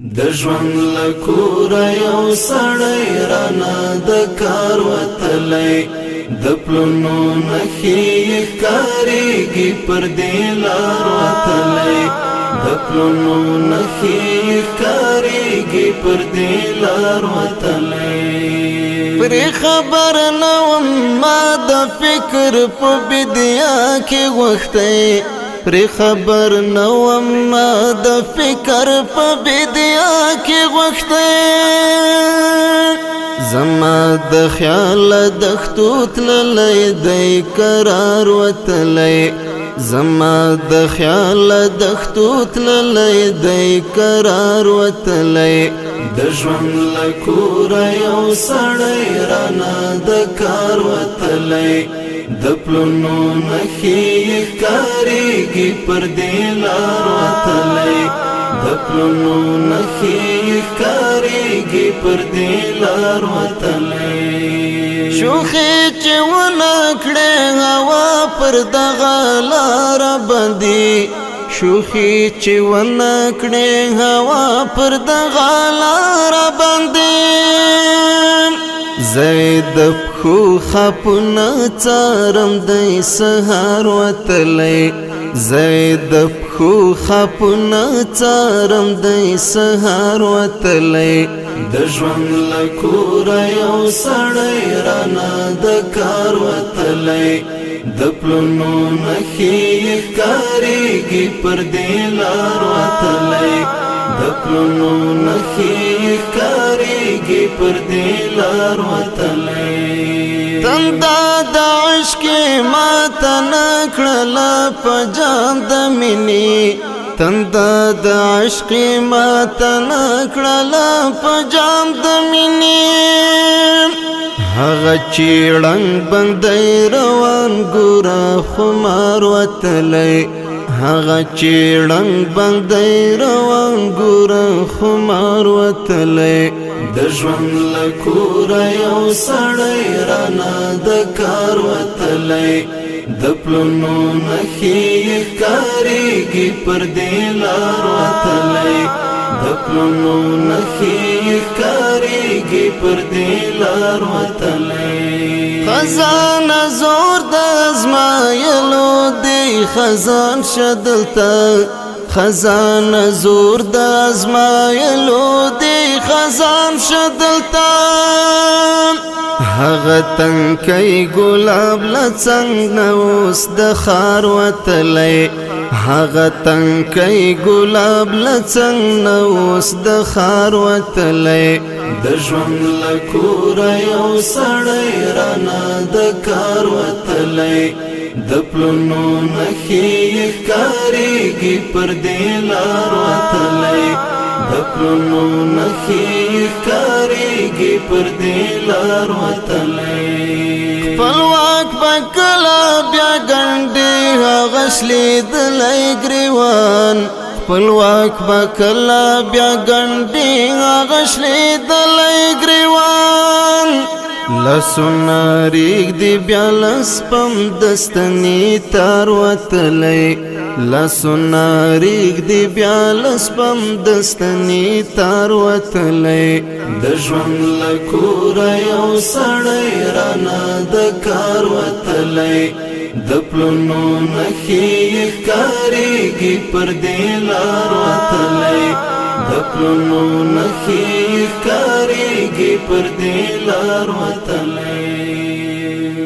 د ژوند لکوره یو سړی رانا د کار وتلی د پلونو نښې یې ښکارېږي پر دې لار وتلی د پلونو نښې یې ښکارېږي پر دې لار وتلی پرې خبر نه وم ما د فکر په بدیا کې غوښتی پرې خبر نه وم ما د فکر په بدیا کې غوښتی زما د خیال دښتو تللی دی قرار وتلی زما د خیال دښتو تللی دی قرار وتلی د ژوند لکوره یو سړی رانا د کار وتلی د پلونو نښې یې ښکارېږي پر دې لار وتلی د پلونو نښې یې ښکارېږي پر دې لار وتلی شوخې چې ونه کړې هوا پر دغه لاره باندې شوخې چې ونه کړې هوا پر دغه لاره باندې زید د پښو خپونه څارم دی سهار وتلی زید د پښو خپونه څارم دی سهار وتلی د ژوند لکوره یو سړی رانا د کار وتلی د پلونو نښې یې ښکارېږي پر دې لار وتلی د پلونو نښې یې ښکارېږي پر دې لار وتلی تنده د عشق ماته نه کړله په جام د مینې تنده د عشق ماته نه کړله په جام د مینې هغه چې ړنګ بندی روان ګوره خمار وتلی هغه چې ړنګ بندی روان ګوره خمار وتلی د ژوند لکوره یو سړی رانا د کار وتلی د پلونو نښې یې ښکارېږي پر دې لار وتلی د پلونو نښې یې ښکارېږي پر دې لار وتلی خزانه زور د ازمایلو دی خزان شه دلته خزانه زور د ازمایلو دی خزان شه دلته هغه تنکی ګلاب له څنګ نه اوس د ښار وتلی هغه تنکی ګلاب له څنګ نه اوس د ښار وتلی د ژوند لکوره یو سړی رانا د کار وتلی د پلونو نښې یې ښکارېږي پر دې لار وتلی د پلونو نښې یې ښکارېږي پر دې لار وتلی خپلواک به کله بیا ګنډي هغه شلېدلی ګریوان خپلواک به کله بیا ګنډي هغه شلېدلی ګریوان لاسونه ریږدي بیا له سپم دستنې تار وتلی لاسونه ریږدي بیا له سپم دستنې تار وتلی د ژوند لکوره یو سړی رانا د کار وتلی د پلونو نښې یې ښکارېږي پر دې لار وتلی د پلونو نښې یې ښکارېږي پر دې لار وتلی